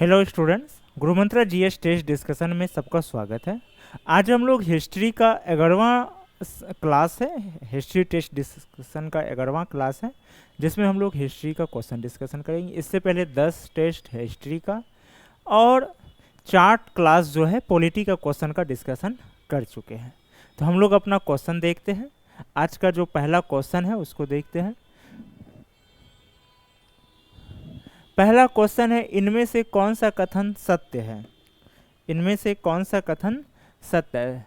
Hello students, Gurumantra GS test discussion में सबका स्वागत है। आज हम लोग हिस्ट्री का 11वां क्लास है। हिस्ट्री टेस्ट डिस्कशन का 11वां क्लास है, जिसमें हम लोग हिस्ट्री का क्वेश्चन डिस्कशन करेंगे। इससे पहले 10 टेस्ट हिस्ट्री का और 4 क्लास जो है पॉलिटी का क्वेश्चन का डिस्कशन कर चुके हैं। तो हम लोग अपना क्वेश्चन देखते हैं। आज का जो पहला क्वेश्चन है उसको देखते हैं। पहला क्वेश्चन है, इनमें से कौन सा कथन सत्य है? इनमें से कौन सा कथन सत्य है?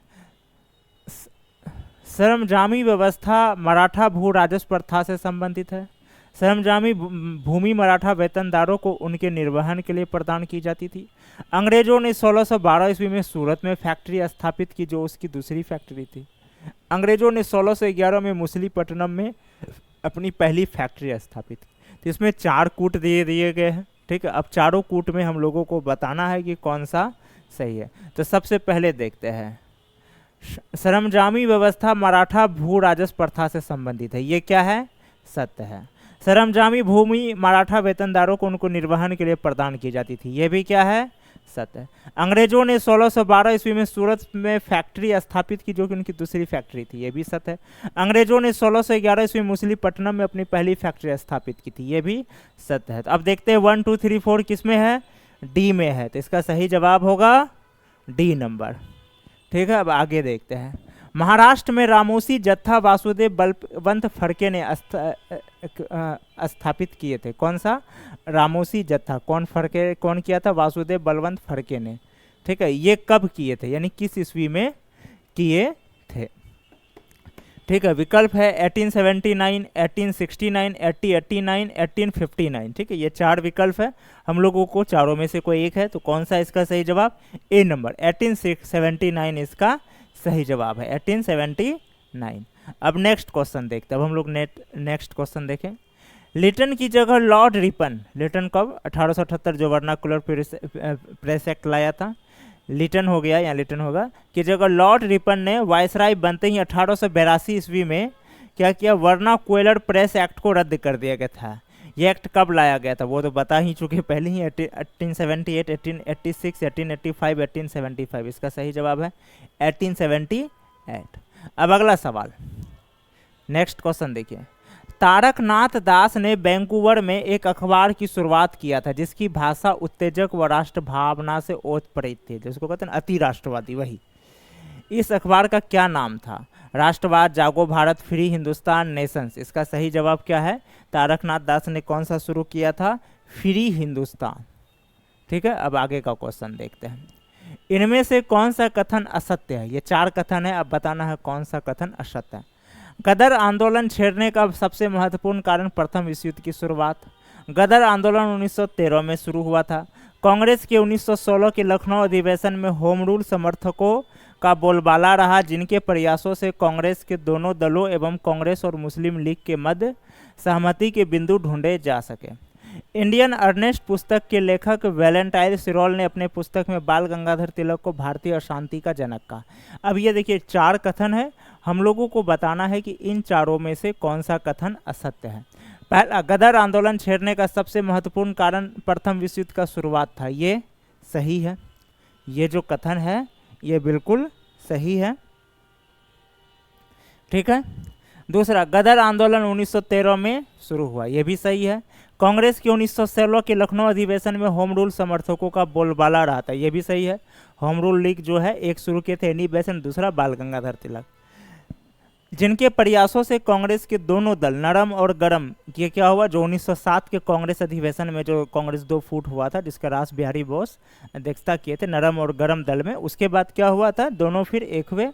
सरंजामी व्यवस्था मराठा भू राजस्व प्रथा से संबंधित है। सरंजामी भूमि मराठा वेतनदारों को उनके निर्वहन के लिए प्रदान की जाती थी। अंग्रेजों ने 1612 ईस्वी में सूरत में फैक्ट्री स्थापित की, जो उसकी दूसरी फैक्ट्री थी। अंग्रेजों ने 1611 में मछलीपट्टनम में अपनी पहली फैक्ट्री स्थापित की। तो इसमें 4 कूट दिए गए हैं। ठीक है, अब चारों कूट में हम लोगों को बताना है कि कौन सा सही है। तो सबसे पहले देखते हैं, सरंजामी व्यवस्था मराठा भू राजस्व प्रथा से संबंधित है। ये क्या है? सत्य है। सरंजामी भूमि मराठा वेतनदारों को उनको निर्वहन के लिए प्रदान की जाती थी। ये भी क्या है? सत्य है। अंग्रेजों ने 1612 ईस्वी में सूरत में फैक्ट्री स्थापित की, जो कि उनकी दूसरी फैक्ट्री थी। ये भी सत्य है। अंग्रेजों ने 1611 ईस्वी में मछलीपट्टनम में अपनी पहली फैक्ट्री स्थापित की थी। ये भी सत्य है। तो अब देखते हैं 1 2 3 4 किस में है? डी में है। तो इसका सही जवाब होगा डी नंबर। ठीक है, अब आगे देखते हैं। महाराष्ट्र में रामोसी जत्था वासुदेव बलवंत फड़के ने स्थापित किए थे। कौन सा? रामोसी जत्था। कौन किया था? वासुदेव बलवंत फड़के ने। ठीक है, ये कब किए थे, यानी किस ईस्वी में किए थे? ठीक है, विकल्प है 1879, 1869, 1889, 1859। ठीक है, ये 4 विकल्प है। हम लोगों को चारों में से कोई एक है, तो कौन सा इसका सही जवाब? ए नंबर, 1879 इसका सही जवाब है। 1879। अब नेक्स्ट क्वेश्चन देखते हैं। अब हम लोग नेक्स्ट क्वेश्चन देखें। लिटन की जगह लॉर्ड रिपन, लिटन कब? 1878 जो वर्नाकुलर प्रेस एक्ट लाया था, लिटन हो गया, यहाँ लिटन होगा, की जगह लॉर्ड रिपन ने वायसराय बनते ही 1882 ईस्वी में क्या किया? वर्नाकुलर प्रेस एक्ट को रद्द कर दिया गया था। ये एक्ट कब लाया गया था वो तो बता ही चुके पहले ही। 1878, 1886, 1885, 1875। इसका सही जवाब है 1878। अब अगला सवाल, नेक्स्ट क्वेश्चन देखिए। तारकनाथ दास ने वैंकूवर में एक अखबार की शुरुआत किया था, जिसकी भाषा उत्तेजक व राष्ट्र भावना से ओतप्रोत थी, जिसको कहते हैं अति राष्ट्रवादी। वही इस अखबार का क्या नाम था? राष्ट्रवाद, जागो भारत, फ्री हिंदुस्तान, नेशंस। इसका सही जवाब क्या है? तारकनाथ दास ने कौन सा शुरू किया था? फ्री हिंदुस्तान। ठीक है, अब आगे का क्वेश्चन देखते हैं। इनमें से कौन सा कथन असत्य है? ये 4 कथन है, अब बताना है कौन सा कथन असत्य है। गदर आंदोलन छेड़ने का सबसे महत्वपूर्ण कारण प्रथम विश्व युद्ध की शुरुआत। गदर आंदोलन 1913 में शुरू हुआ था। कांग्रेस के 1916 के लखनऊ अधिवेशन में होम रूल समर्थकों का बोलबाला रहा, जिनके प्रयासों से कांग्रेस के दोनों दलों एवं कांग्रेस और मुस्लिम लीग के मध्य सहमति के बिंदु ढूंढे जा सके। इंडियन अर्नेस्ट पुस्तक के लेखक वैलेंटाइन सिरोल ने अपने पुस्तक में बाल गंगाधर तिलक को भारतीय अशांति का जनक कहा। अब ये देखिए 4 कथन है, हम लोगों को बताना है कि इन चारों में से कौन सा कथन असत्य है। पहला, गदर आंदोलन छेड़ने का सबसे महत्वपूर्ण कारण प्रथम विश्व युद्ध का शुरुआत था। ये सही है, ये जो कथन है ये बिल्कुल सही है। ठीक है। दूसरा, गदर आंदोलन 1913 में शुरू हुआ, ये भी सही है। कांग्रेस के 1916 के लखनऊ अधिवेशन में होम रूल समर्थकों का बोलबाला रहा था, ये भी सही है। होम रूल लीग जो है, एक शुरू किए थे एनी बेसेंट, दूसरा बाल गंगाधर तिलक, जिनके प्रयासों से कांग्रेस के दोनों दल नरम और गरम। ये क्या हुआ? जो 1907 के कांग्रेस अधिवेशन में जो कांग्रेस 2 फुट हुआ था, जिसका रास बिहारी बोस अध्यक्षता किए थे, नरम और गरम दल में, उसके बाद क्या हुआ था? दोनों फिर एक हुए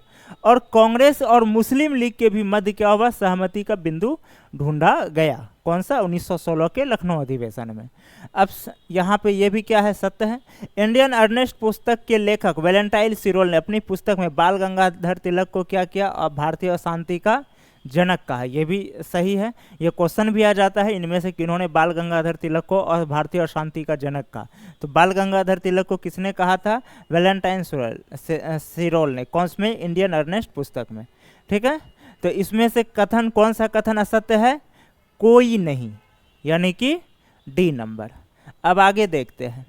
और कांग्रेस और मुस्लिम लीग के भी मध्य क्या हुआ? सहमति का बिंदु ढूंढा गया। कौन सा? 1916 के लखनऊ अधिवेशन में। अब यहाँ पे ये भी क्या है? सत्य है। इंडियन अर्नेस्ट पुस्तक के लेखक वैलेंटाइन सिरोल ने अपनी पुस्तक में बाल गंगाधर तिलक को क्या किया? भारतीय अशांति का जनक कहा, ये भी सही है। ये क्वेश्चन भी आ जाता है, इनमें से किन्होंने बाल गंगाधर तिलक को और भारतीय अशांति का जनक कहा? तो बाल गंगाधर तिलक को किसने कहा था? वैलेंटाइन सिरोल ने। कौन में? इंडियन अर्नेस्ट पुस्तक में। ठीक है, तो इसमें से कथन, कौन सा कथन असत्य है? कोई नहीं, यानी कि डी नंबर। अब आगे देखते हैं।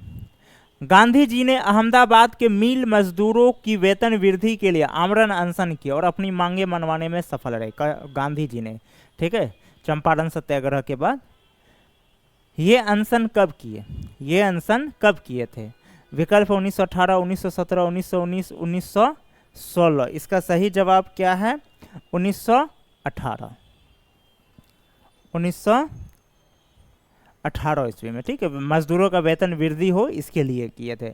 गांधी जी ने अहमदाबाद के मिल मजदूरों की वेतन वृद्धि के लिए आमरण अनशन किया और अपनी मांगे मनवाने में सफल रहे गांधी जी ने। ठीक है, चंपारण सत्याग्रह के बाद ये अनशन कब किए, ये अनशन कब किए थे? विकल्प 1918, 1917, 1919, 1916। इसका सही जवाब क्या है? 1918, 1918 ईस्वी में। ठीक है, मजदूरों का वेतन वृद्धि हो इसके लिए किए थे।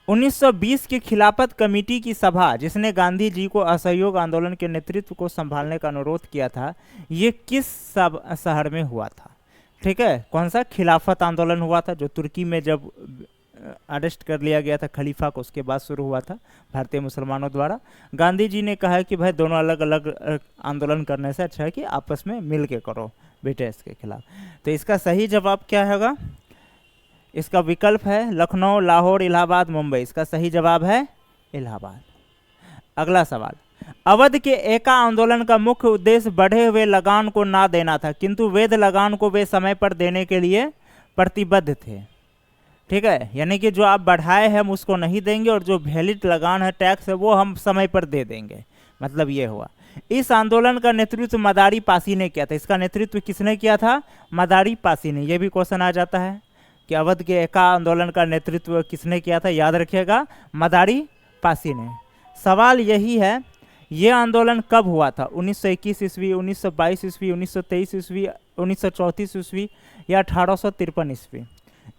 1920 की खिलाफत कमेटी की सभा जिसने गांधी जी को असहयोग आंदोलन के नेतृत्व को संभालने का अनुरोध किया था, ये किस शहर में हुआ था? ठीक है, कौन सा खिलाफत आंदोलन हुआ था जो तुर्की में जब अरेस्ट कर लिया गया था खलीफा को, उसके बाद शुरू हुआ था भारतीय मुसलमानों द्वारा। गांधी जी ने कहा कि भाई दोनों अलग अलग आंदोलन करने से अच्छा है कि आपस में मिल के करो ब्रिटिश के खिलाफ। तो इसका सही जवाब क्या होगा? इसका विकल्प है लखनऊ, लाहौर, इलाहाबाद, मुंबई। इसका सही जवाब है इलाहाबाद। अगला सवाल, अवध के एका आंदोलन का मुख्य उद्देश्य बढ़े हुए लगान को ना देना था, किंतु वैध लगान को वे समय पर देने के लिए प्रतिबद्ध थे। ठीक है, यानी कि जो आप बढ़ाए हैं हम उसको नहीं देंगे और जो वैलिड लगान है, टैक्स है, वो हम समय पर दे देंगे, मतलब ये हुआ। इस आंदोलन का नेतृत्व मदारी पासी ने किया था। इसका नेतृत्व किसने किया था? मदारी पासी ने। यह भी क्वेश्चन आ जाता है कि अवध के एका आंदोलन का नेतृत्व किसने किया था? याद रखिएगा, मदारी पासी ने। सवाल यही है, ये आंदोलन कब हुआ था? 1921 ईस्वी, 1922 ईस्वी, 1923 ईस्वी, 1934 ईस्वी या 1853 ईस्वी?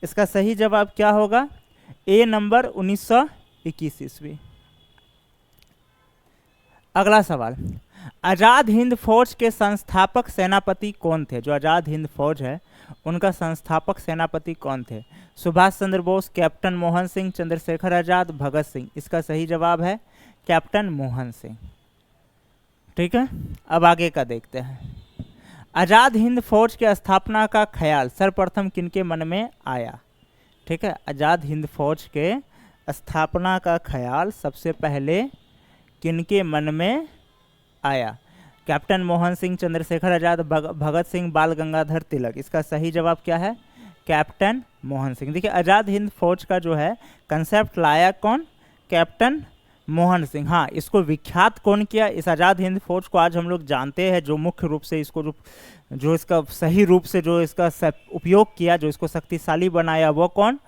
इसका सही जवाब क्या होगा? ए नंबर, 1921 ईस्वी। अगला सवाल, आज़ाद हिंद फौज के संस्थापक सेनापति कौन थे? जो आज़ाद हिंद फौज है उनका संस्थापक सेनापति कौन थे? सुभाष चंद्र बोस, कैप्टन मोहन सिंह, चंद्रशेखर आजाद, भगत सिंह। इसका सही जवाब है कैप्टन मोहन सिंह। ठीक है, अब आगे का देखते हैं। आज़ाद हिंद फौज के स्थापना का ख्याल सर्वप्रथम किनके मन में आया? ठीक है, आज़ाद हिंद फौज के स्थापना का ख्याल सबसे पहले किनके मन में आया? कैप्टन मोहन सिंह, चंद्रशेखर आजाद, भगत सिंह, बाल गंगाधर तिलक। इसका सही जवाब क्या है? कैप्टन मोहन सिंह। देखिए, आज़ाद हिंद फौज का जो है कंसेप्ट लाया कौन? कैप्टन मोहन सिंह। हाँ, इसको विख्यात कौन किया? इस आज़ाद हिंद फौज को आज हम लोग जानते हैं, जो मुख्य रूप से इसको जो इसका सही रूप से जो इसका उपयोग किया, जो इसको शक्तिशाली बनाया, वो कौन?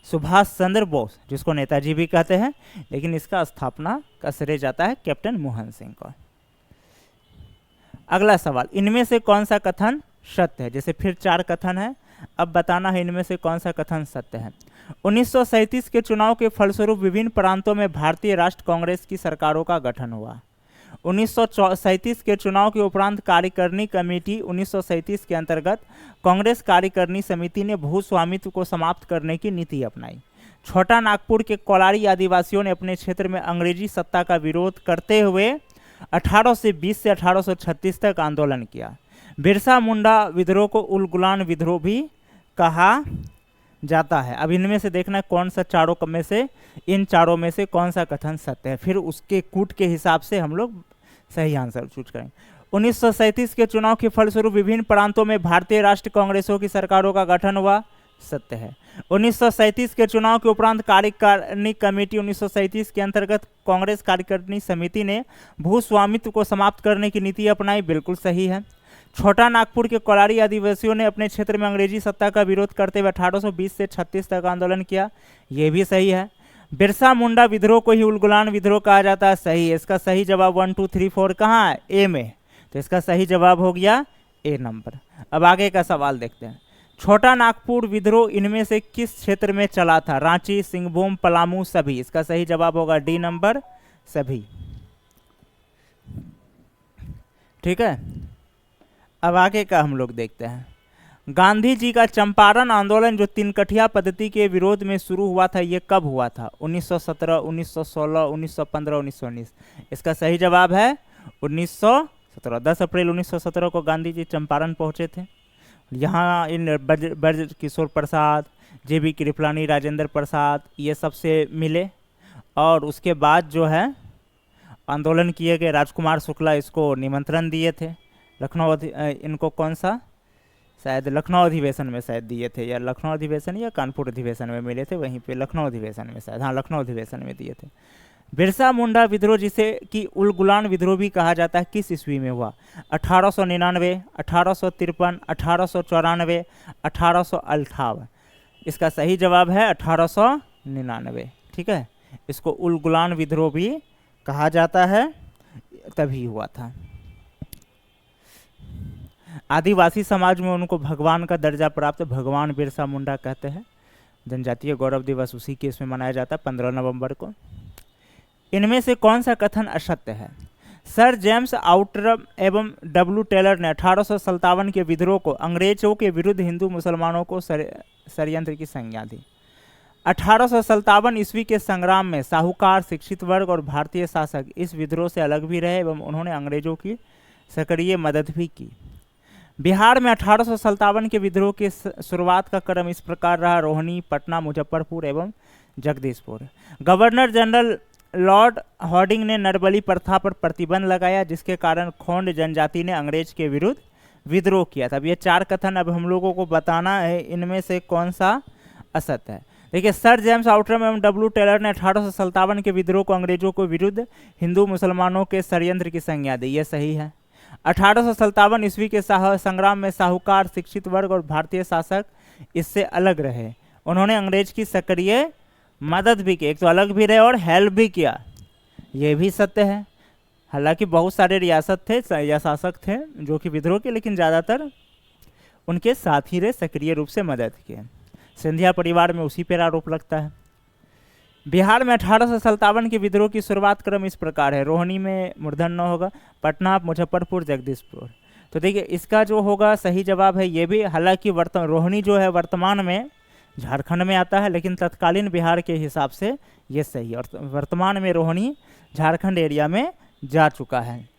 सुभाष चंद्र बोस, जिसको नेताजी भी कहते हैं, लेकिन इसका स्थापना का श्रेय जाता है कैप्टन मोहन सिंह को। अगला सवाल, इनमें से कौन सा कथन सत्य है? जैसे फिर 4 कथन है, अब बताना है इनमें से कौन सा कथन सत्य है। 1937 के चुनाव के फलस्वरूप विभिन्न प्रांतों में भारतीय राष्ट्र कांग्रेस की सरकारों का गठन हुआ। 1937 के चुनाव के उपरांत कार्यकारिणी कमेटी 1937 के अंतर्गत कांग्रेस कार्यकारिणी समिति ने भू स्वामित्व को समाप्त करने की नीति अपनाई। छोटा नागपुर के कोलारी आदिवासियों ने अपने क्षेत्र में अंग्रेजी सत्ता का विरोध करते हुए 1820 से 1836 तक आंदोलन किया। बिरसा मुंडा विद्रोह को उलगुलान विद्रोह भी कहा जाता है। अब इनमें से देखना कौन सा चारों में से, इन चारों में से कौन सा कथन सत्य है, फिर उसके कूट के हिसाब से हम लोग सही आंसर चूज करेंगे। 1937 के चुनाव के फलस्वरूप विभिन्न प्रांतों में भारतीय राष्ट्र कांग्रेसों की सरकारों का गठन हुआ, सत्य है। 1937 के चुनाव के उपरांत कार्यकारिणी कमेटी 1937 के अंतर्गत कांग्रेस कार्यकारिणी समिति ने भू स्वामित्व को समाप्त करने की नीति अपनाई, बिल्कुल सही है। छोटा नागपुर के कोलारी आदिवासियों ने अपने क्षेत्र में अंग्रेजी सत्ता का विरोध करते हुए 1820 से 36 तक आंदोलन किया, यह भी सही है। बिरसा मुंडा विद्रोह को ही उलगुलान विद्रोह कहा जाता है, सही है। इसका सही जवाब 1 2 3 4 कहाँ है? ए में, तो इसका सही जवाब हो गया ए नंबर। अब आगे का सवाल देखते हैं। छोटा नागपुर विद्रोह इनमें से किस क्षेत्र में चला था? रांची, सिंहभूम, पलामू, सभी। इसका सही जवाब होगा डी नंबर, सभी। ठीक है, अब आगे का हम लोग देखते हैं। गांधी जी का चंपारण आंदोलन जो तिनकठिया पद्धति के विरोध में शुरू हुआ था, ये कब हुआ था? 1917, 1916, 1915, 1919। इसका सही जवाब है 1917। 10 अप्रैल 1917 को गांधी जी चंपारण पहुंचे थे। यहाँ इन ब्रज किशोर प्रसाद, JB कृपलानी, राजेंद्र प्रसाद, ये सबसे मिले और उसके बाद जो है आंदोलन किए गए। राजकुमार शुक्ला इसको निमंत्रण दिए थे। लखनऊ इनको कौन सा शायद लखनऊ अधिवेशन में शायद दिए थे, या लखनऊ अधिवेशन या कानपुर अधिवेशन में मिले थे, वहीं पे लखनऊ अधिवेशन में शायद, हाँ लखनऊ अधिवेशन में दिए थे। बिरसा मुंडा विद्रोह, जिसे कि उलगुलान विद्रोह भी कहा जाता है, किस ईस्वी में हुआ? 1899, 1853, 1894, 1858। इसका सही जवाब है 1899। ठीक है, इसको उलगुलान विद्रोह भी कहा जाता है, तभी हुआ था। आदिवासी समाज में उनको भगवान का दर्जा प्राप्त, भगवान बिरसा मुंडा कहते हैं। जनजातीय गौरव दिवस उसी के इसमें मनाया जाता है 15 नवंबर को। इनमें से कौन सा कथन असत्य है? सर जेम्स आउटरम एवं डब्ल्यू टेलर ने 1857 के विद्रोह को अंग्रेजों के विरुद्ध हिंदू मुसलमानों को षड्यंत्र की संज्ञा दी। 1857 ईस्वी के संग्राम में साहूकार, शिक्षित वर्ग और भारतीय शासक इस विद्रोह से अलग भी रहे एवं उन्होंने अंग्रेजों की सक्रिय मदद भी की। बिहार में 1857 के विद्रोह की शुरुआत का क्रम इस प्रकार रहा: रोहिणी, पटना, मुजफ्फरपुर एवं Jagdishpur. Governor general Lord Harding ने नरबली प्रथा पर प्रतिबंध लगाया, जिसके कारण खोंड जनजाति ने अंग्रेज के विरुद्ध विद्रोह किया था। अब ये 4 कथन अब हम लोगों को बताना है, इनमें से कौन सा असत्य है। देखिए, सर जेम्स आउटरम एवं डब्ल्यू टेलर ने 1857 के विद्रोह को अंग्रेजों के विरुद्ध हिंदू मुसलमानों के षड्यंत्र की संज्ञा दी, ये सही है। 1857 ईस्वी के संग्राम में साहूकार, शिक्षित वर्ग और भारतीय शासक इससे अलग रहे, उन्होंने अंग्रेज की सक्रिय मदद भी की। एक तो अलग भी रहे और हेल्प भी किया, ये भी सत्य है। हालांकि बहुत सारे रियासत थे या शासक थे जो कि विद्रोह के, लेकिन ज़्यादातर उनके साथ ही रहे, सक्रिय रूप से मदद किए। सिंधिया परिवार में उसी पर आरोप लगता है। बिहार में 1857 के विद्रोह की शुरुआत क्रम इस प्रकार है: रोहिणी में मूर्धन्य होगा, पटना, मुजफ्फरपुर, जगदीशपुर। तो देखिए, इसका जो होगा सही जवाब है ये भी। हालांकि रोहिणी जो है वर्तमान में झारखंड में आता है, लेकिन तत्कालीन बिहार के हिसाब से ये सही है, और वर्तमान में रोहिणी झारखंड एरिया में जा चुका है।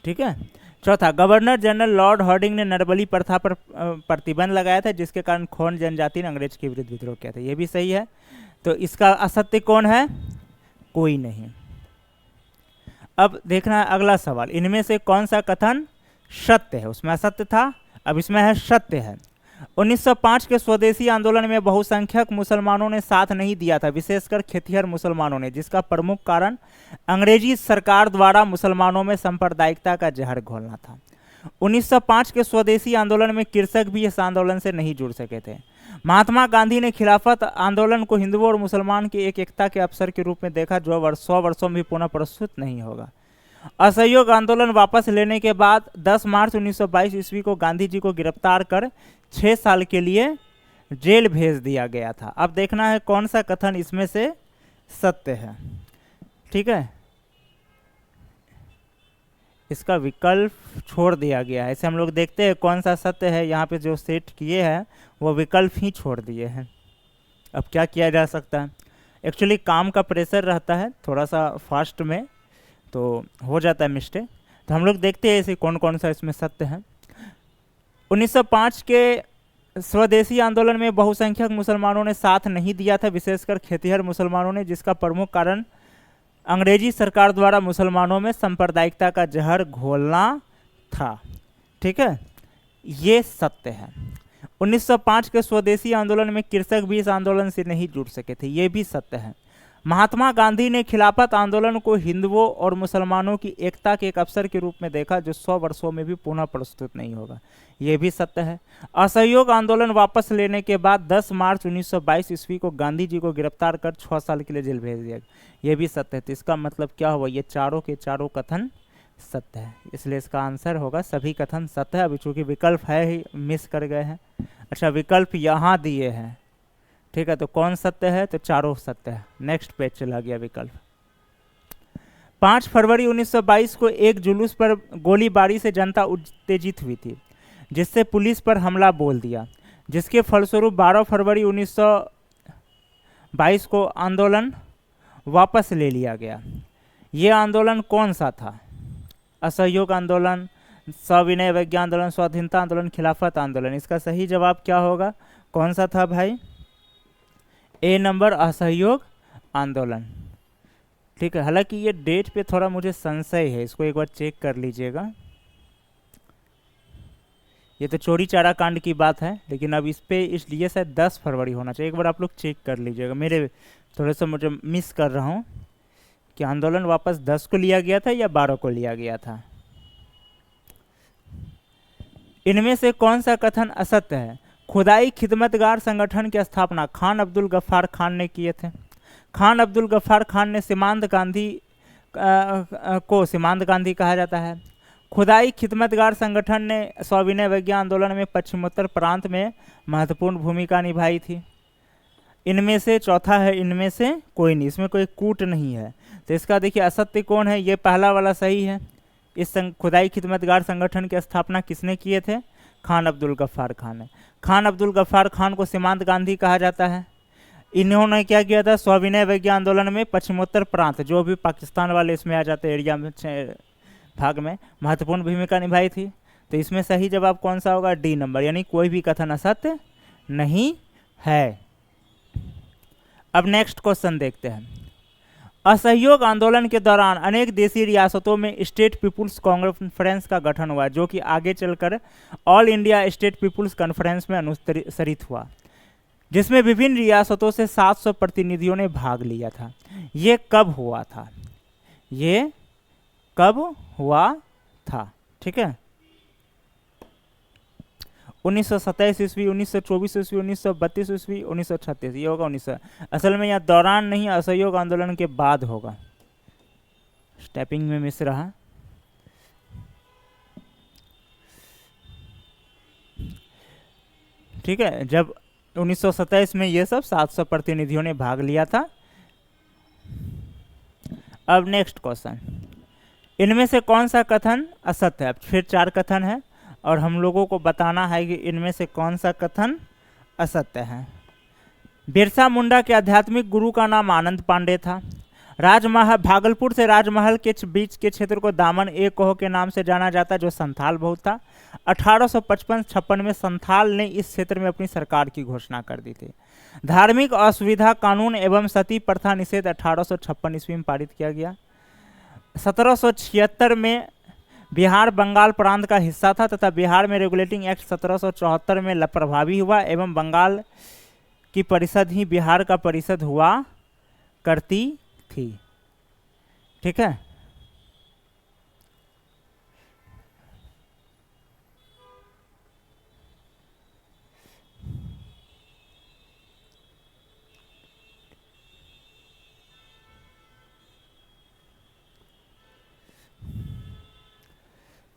ठीक है। चौथा, गवर्नर जनरल लॉर्ड हॉर्डिंग ने नरबली प्रथा पर प्रतिबंध लगाया था, जिसके कारण खोंड जनजाति ने अंग्रेज के विरुद्ध विद्रोह किया था, ये भी सही है। तो इसका असत्य कौन है? कोई नहीं। अब देखना है अगला सवाल, इनमें से कौन सा कथन सत्य है? उसमें असत्य था, अब इसमें है सत्य है। 1905 के स्वदेशी आंदोलन में बहुसंख्यक मुसलमानों ने साथ नहीं दिया था, विशेषकर खेतिहर मुसलमानों ने, जिसका प्रमुख कारण अंग्रेजी सरकार द्वारा मुसलमानों में सांप्रदायिकता का जहर घोलना था। 1905 के स्वदेशी आंदोलन में कृषक भी इस आंदोलन से नहीं जुड़ सके थे। महात्मा गांधी ने खिलाफत आंदोलन को हिंदुओं और मुसलमान की एक एकता के अवसर के रूप में देखा, जो 100 वर्षों में भी पुनः प्रस्तुत नहीं होगा। असहयोग आंदोलन वापस लेने के बाद 10 मार्च 1922 ईस्वी को गांधी जी को गिरफ्तार कर 6 साल के लिए जेल भेज दिया गया था। अब देखना है कौन सा कथन इसमें से सत्य है। ठीक है, इसका विकल्प छोड़ दिया गया है। ऐसे हम लोग देखते हैं कौन सा सत्य है, यहाँ पे जो सेट किए हैं वो विकल्प ही छोड़ दिए हैं। अब क्या किया जा सकता है? एक्चुअली काम का प्रेशर रहता है थोड़ा सा फास्ट में, तो हो जाता है मिस्टेक। तो हम लोग देखते हैं ऐसे कौन कौन सा इसमें सत्य है। 1905 के स्वदेशी आंदोलन में बहुसंख्यक मुसलमानों ने साथ नहीं दिया था, विशेषकर खेतिहर मुसलमानों ने, जिसका प्रमुख कारण अंग्रेजी सरकार द्वारा मुसलमानों में सांप्रदायिकता का जहर घोलना था। ठीक है, ये सत्य है। 1905 के स्वदेशी आंदोलन में कृषक भी इस आंदोलन से नहीं जुड़ सके थे, ये भी सत्य है। महात्मा गांधी ने खिलाफत आंदोलन को हिंदुओं और मुसलमानों की एकता के एक अवसर के रूप में देखा, जो 100 वर्षों में भी पुनः प्रस्तुत नहीं होगा, ये भी सत्य है। असहयोग आंदोलन वापस लेने के बाद 10 मार्च 1922 ईस्वी को गांधी जी को गिरफ्तार कर 6 साल के लिए जेल भेज दिया, ये भी सत्य है। तो इसका मतलब क्या हुआ? ये चारों के चारों कथन सत्य है, इसलिए इसका आंसर होगा सभी कथन सत्य है। अभी चूंकि विकल्प है ही, मिस कर गए हैं। अच्छा, विकल्प यहाँ दिए हैं, ठीक है, तो कौन सत्य है? तो चारों सत्य है। नेक्स्ट पेज चला गया विकल्प। 5 फरवरी 1922 को एक जुलूस पर गोलीबारी से जनता उत्तेजित हुई थी, जिससे पुलिस पर हमला बोल दिया, जिसके फलस्वरूप 12 फरवरी 1922 को आंदोलन वापस ले लिया गया। ये आंदोलन कौन सा था? असहयोग आंदोलन, सविनय अवज्ञा आंदोलन, स्वाधीनता आंदोलन, खिलाफत आंदोलन। इसका सही जवाब क्या होगा? कौन सा था भाई? ए नंबर, असहयोग आंदोलन। ठीक है, हालांकि ये डेट पे थोड़ा मुझे संशय है, इसको एक बार चेक कर लीजिएगा। ये तो चोरी चारा कांड की बात है, लेकिन अब इस पे इसलिए शायद 10 फरवरी होना चाहिए। एक बार आप लोग चेक कर लीजिएगा, मेरे थोड़ा सा मुझे मिस कर रहा हूँ कि आंदोलन वापस 10 को लिया गया था या 12 को लिया गया था। इनमें से कौन सा कथन असत्य है? खुदाई खिदमतगार संगठन की स्थापना खान अब्दुल गफ्फार खान ने किए थे। खान अब्दुल गफ्फार खान ने सीमांत गांधी को सीमांत गांधी कहा जाता है। खुदाई खिदमतगार संगठन ने सविनय अवज्ञा आंदोलन में पश्चिमोत्तर प्रांत में महत्वपूर्ण भूमिका निभाई थी। इनमें से चौथा है, इनमें से कोई नहीं, इसमें कोई कूट नहीं है, तो इसका देखिए असत्य कौन है? ये पहला वाला सही है। इस खुदाई खिदमतगार संगठन की स्थापना किसने किए थे? खान अब्दुल गफ्फार खान ने। खान अब्दुल गफ्फार खान को सीमांत गांधी कहा जाता है। इन्होंने क्या किया था? सविनय अवज्ञा आंदोलन में पश्चिमोत्तर प्रांत, जो भी पाकिस्तान वाले इसमें आ जाते एरिया में भाग में, महत्वपूर्ण भूमिका निभाई थी। तो इसमें सही जवाब कौन सा होगा? डी नंबर, यानी कोई भी कथन असत्य नहीं है। अब नेक्स्ट क्वेश्चन देखते हैं। असहयोग आंदोलन के दौरान अनेक देशी रियासतों में स्टेट पीपुल्स कॉन्फ्रेंस का गठन हुआ, जो कि आगे चलकर All India State People's Conference में अनुसरित हुआ, जिसमें विभिन्न रियासतों से 700 प्रतिनिधियों ने भाग लिया था। ये कब हुआ था? ये कब हुआ था? ठीक है, 1927 ईस्वी, 1924 ईस्वी, 1932 ईस्वी, 1936, ये होगा 1900। असल में यहाँ दौरान नहीं, असहयोग आंदोलन के बाद होगा। स्टेपिंग में मिस रहा। ठीक है, जब 1927 में ये सब 700 प्रतिनिधियों ने भाग लिया था। अब नेक्स्ट क्वेश्चन, इनमें से कौन सा कथन असत्य है? फिर 4 कथन है और हम लोगों को बताना है कि इनमें से कौन सा कथन असत्य है। बिरसा मुंडा के आध्यात्मिक गुरु का नाम आनंद पांडे था। राजमहल, भागलपुर से राजमहल के बीच के क्षेत्र को दामन ए कोह के नाम से जाना जाता, जो संथाल बहुत था। 1855-56 में संथाल ने इस क्षेत्र में अपनी सरकार की घोषणा कर दी थी। धार्मिक असुविधा कानून एवं सती प्रथा निषेध 1856 ईस्वी में पारित किया गया। 1776 में बिहार बंगाल प्रांत का हिस्सा था तथा बिहार में रेगुलेटिंग एक्ट 1774 में प्रभावी हुआ एवं बंगाल की परिषद ही बिहार का परिषद हुआ करती थी। ठीक है,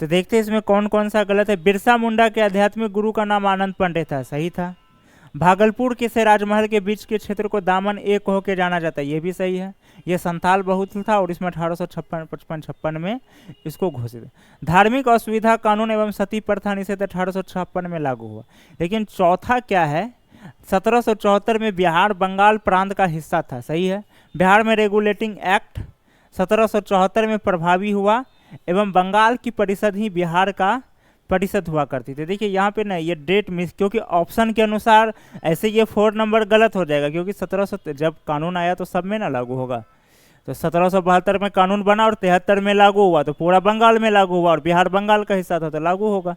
तो देखते हैं इसमें कौन कौन सा गलत है। बिरसा मुंडा के आध्यात्मिक गुरु का नाम आनंद पांडे था, सही था। भागलपुर के से राजमहल के बीच के क्षेत्र को दामन ए कोह के जाना जाता है, ये भी सही है। ये संथाल बहुल था और इसमें 1856 में इसको घोषित। धार्मिक असुविधा कानून एवं सती प्रथा निषेध 1856 में लागू हुआ। लेकिन चौथा क्या है? 1774 में बिहार बंगाल प्रांत का हिस्सा था, सही है। बिहार में रेगुलेटिंग एक्ट 1774 में प्रभावी हुआ एवं बंगाल की परिषद ही बिहार का परिषद हुआ करती थी। देखिए यहाँ पे ना ये डेट मिस, क्योंकि ऑप्शन के अनुसार ऐसे ये 4 नंबर गलत हो जाएगा, क्योंकि 1700 जब कानून आया तो सब में ना लागू होगा। तो 1772 में कानून बना और 73 में लागू हुआ, तो पूरा बंगाल में लागू हुआ और बिहार बंगाल का हिस्सा था तो लागू होगा।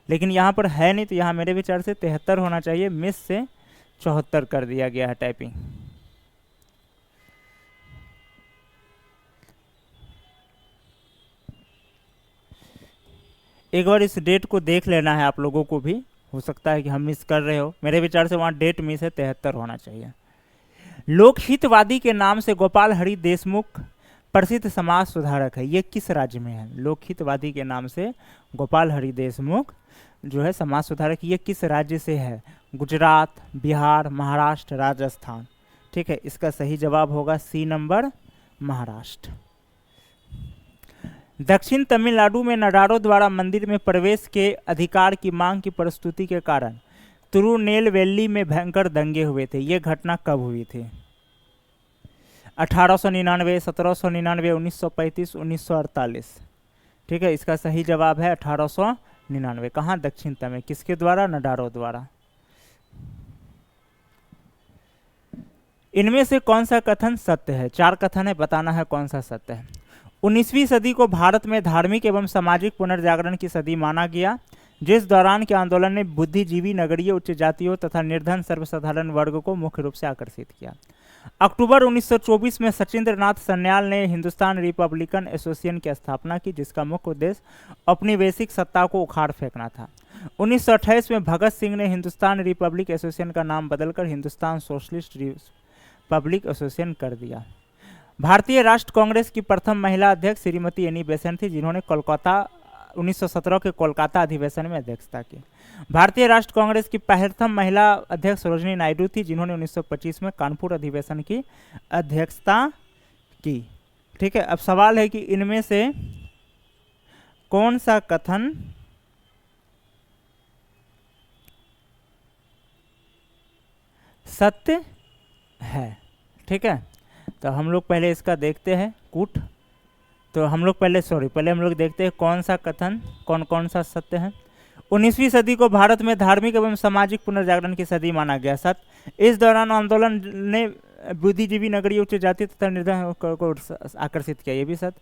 लेकिन यहाँ पर है नहीं, तो यहाँ मेरे विचार से 73 होना चाहिए, मिस से 74 कर दिया गया है टाइपिंग। एक बार इस डेट को देख लेना है आप लोगों को भी, हो सकता है कि हम मिस कर रहे हो। मेरे विचार से वहाँ डेट मिस है, 73 होना चाहिए। लोकहितवादी के नाम से गोपाल हरि देशमुख प्रसिद्ध समाज सुधारक है, ये किस राज्य में है? लोकहितवादी के नाम से गोपाल हरि देशमुख जो है समाज सुधारक, ये किस राज्य से है? गुजरात, बिहार, महाराष्ट्र, राजस्थान। ठीक है, इसका सही जवाब होगा सी नंबर, महाराष्ट्र। दक्षिण तमिलनाडु में नडारो द्वारा मंदिर में प्रवेश के अधिकार की मांग की प्रस्तुति के कारण तिरुनेलवेली में भयंकर दंगे हुए थे। ये घटना कब हुई थी? 1899, 1799, 1935, 1948। ठीक है, इसका सही जवाब है 1899। कहाँ? दक्षिण तमिल। किसके द्वारा? नडारो द्वारा। इनमें से कौन सा कथन सत्य है? 4 कथन है, बताना है कौन सा सत्य है। 19वीं सदी को भारत में धार्मिक एवं सामाजिक पुनर्जागरण की सदी माना गया। जिस दौरान के आंदोलन ने बुद्धिजीवी, नगरीय, उच्च जातियों तथा निर्धन सर्वसाधारण वर्ग को मुख्य रूप से आकर्षित किया। अक्टूबर 1924 में सचिंद्रनाथ सन्याल ने हिंदुस्तान रिपब्लिकन एसोसिएशन की स्थापना की, जिसका मुख्य उद्देश्य औपनिवेशिक सत्ता को उखाड़ फेंकना था। 1928 में भगत सिंह ने हिंदुस्तान रिपब्लिक एसोसिएशन का नाम बदलकर हिंदुस्तान सोशलिस्ट रिपब्लिक एसोसिएशन कर दिया। भारतीय राष्ट्र कांग्रेस की प्रथम महिला अध्यक्ष श्रीमती एनी बेसेंट थी, जिन्होंने कोलकाता 1917 के कोलकाता अधिवेशन में अध्यक्षता की। भारतीय राष्ट्र कांग्रेस की प्रथम महिला अध्यक्ष सरोजिनी नायडू थी, जिन्होंने 1925 में कानपुर अधिवेशन की अध्यक्षता की। ठीक है, अब सवाल है कि इनमें से कौन सा कथन सत्य है। ठीक है, तो हम लोग पहले इसका देखते हैं कूट। तो हम लोग पहले हम लोग देखते हैं कौन सा कथन कौन सा सत्य है। 19वीं सदी को भारत में धार्मिक एवं सामाजिक पुनर्जागरण की सदी माना गया। सत्य, इस दौरान आंदोलन ने बुद्धिजीवी, नगरीय, उच्च जाति तथा निर्धन को आकर्षित किया, ये भी सत्य।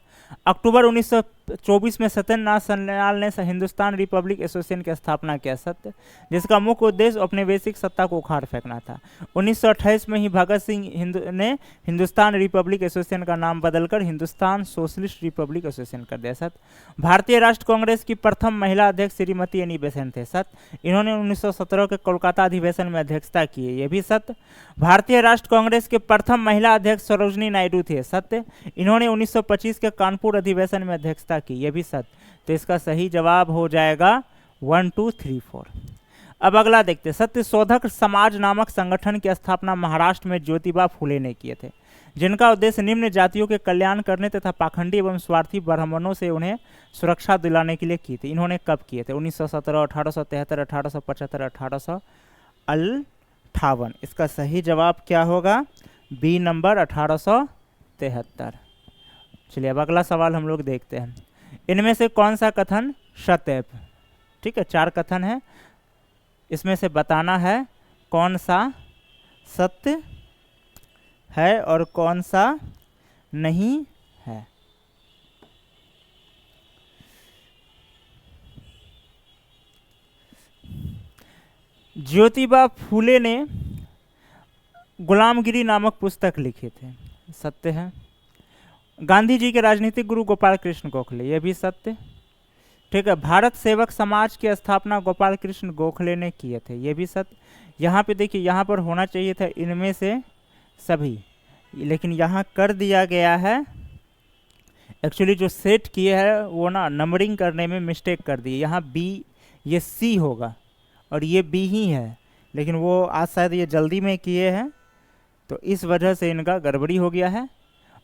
अक्टूबर 1924 में सत्येंद्रनाथ सन्याल ने हिंदुस्तान रिपब्लिक एसोसिएशन की स्थापना किया। सत्य, जिसका मुख्य उद्देश्य औपनिवेशिक सत्ता को उखाड़ फेंकना था। 1928 में ही भगत सिंह ने हिंदुस्तान रिपब्लिक एसोसिएशन का नाम बदलकर हिंदुस्तान सोशलिस्ट रिपब्लिक एसोसिएशन कर दिया। सत्य, भारतीय राष्ट्र कांग्रेस की प्रथम महिला अध्यक्ष श्रीमती एनी बेसेंट थे। सत्य, इन्होंने 1917 के कोलकाता अधिवेशन में अध्यक्षता की है, ये भी सत्य। भारतीय राष्ट्र कांग्रेस के प्रथम महिला अध्यक्ष सरोजिनी नायडू थे। सत्य, इन्होंने 1925 के कानपुर अधिवेशन में अध्यक्षता की, यह भी सत्य। तो इसका सही जवाब हो जाएगा 1 2 3 4। अब अगला देखते हैं। सत्य शोधक समाज नामक संगठन की स्थापना महाराष्ट्र में ज्योतिबा फूले ने किए थे, जिनका उद्देश्य निम्न जातियों के कल्याण करने तथा पाखंडी एवं स्वार्थी ब्राह्मणों से उन्हें सुरक्षा दिलाने के लिए की थी। इन्होंने कब किए थे? 1917, 1873, 1875, 1858। इसका सही जवाब क्या होगा? B number 1873। चलिए अब अगला सवाल हम लोग देखते हैं। इनमें से कौन सा कथन सत्य है? ठीक है, 4 कथन है, इसमें से बताना है कौन सा सत्य है और कौन सा नहीं है। ज्योतिबा फूले ने गुलामगिरी नामक पुस्तक लिखे थे, सत्य है। गांधी जी के राजनीतिक गुरु गोपाल कृष्ण गोखले, यह भी सत्य। ठीक है, भारत सेवक समाज की स्थापना गोपाल कृष्ण गोखले ने किए थे, यह भी सत्य। यहाँ पे देखिए, यहाँ पर होना चाहिए था इनमें से सभी, लेकिन यहाँ कर दिया गया है। एक्चुअली जो सेट किए है वो ना नंबरिंग करने में मिस्टेक कर दी। यहाँ बी, ये सी होगा और ये बी ही है, लेकिन वो आज शायद ये जल्दी में किए हैं, तो इस वजह से इनका गड़बड़ी हो गया है।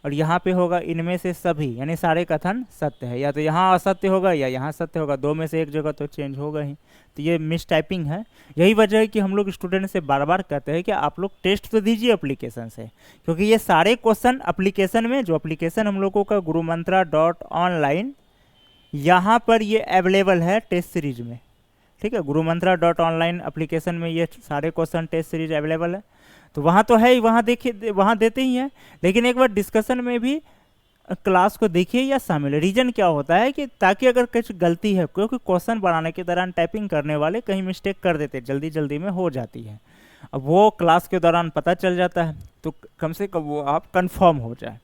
और यहाँ पे होगा इनमें से सभी, यानी सारे कथन सत्य है। या तो यहाँ असत्य होगा या यहाँ सत्य होगा, 2 में से एक जगह तो चेंज होगा ही। तो ये मिस टाइपिंग है। यही वजह है कि हम लोग स्टूडेंट से बार बार कहते हैं कि आप लोग टेस्ट तो दीजिए एप्लीकेशन से, क्योंकि ये सारे क्वेश्चन एप्लीकेशन में, जो एप्लीकेशन हम लोगों का gurumantra.online, यहाँ पर ये अवेलेबल है टेस्ट सीरीज में। ठीक है, gurumantra.online एप्लीकेशन में ये सारे क्वेश्चन टेस्ट सीरीज अवेलेबल है। तो वहाँ तो है ही, वहाँ देखिए, वहाँ देते ही हैं, लेकिन एक बार डिस्कशन में भी क्लास को देखिए या शामिल। रीजन क्या होता है कि ताकि अगर कुछ गलती है, क्योंकि क्वेश्चन बनाने के दौरान टाइपिंग करने वाले कहीं मिस्टेक कर देते, जल्दी जल्दी में हो जाती है, अब वो क्लास के दौरान पता चल जाता है, तो कम से कम वो आप कंफर्म हो जाए।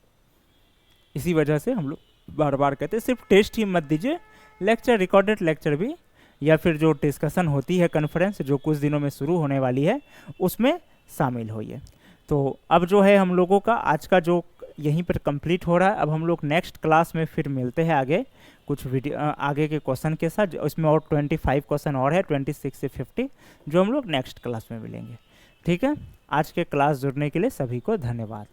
इसी वजह से हम लोग बार बार कहते हैं सिर्फ टेस्ट ही मत दीजिए, लेक्चर, रिकॉर्डेड लेक्चर भी, या फिर जो डिस्कशन होती है कॉन्फ्रेंस जो कुछ दिनों में शुरू होने वाली है, उसमें शामिल होइए। तो अब जो है हम लोगों का आज का जो यहीं पर कंप्लीट हो रहा है। अब हम लोग नेक्स्ट क्लास में फिर मिलते हैं आगे कुछ वीडियो आगे के क्वेश्चन के साथ। उसमें और 25 क्वेश्चन और है, 26 से 50, जो हम लोग नेक्स्ट क्लास में मिलेंगे। ठीक है, आज के क्लास जुड़ने के लिए सभी को धन्यवाद।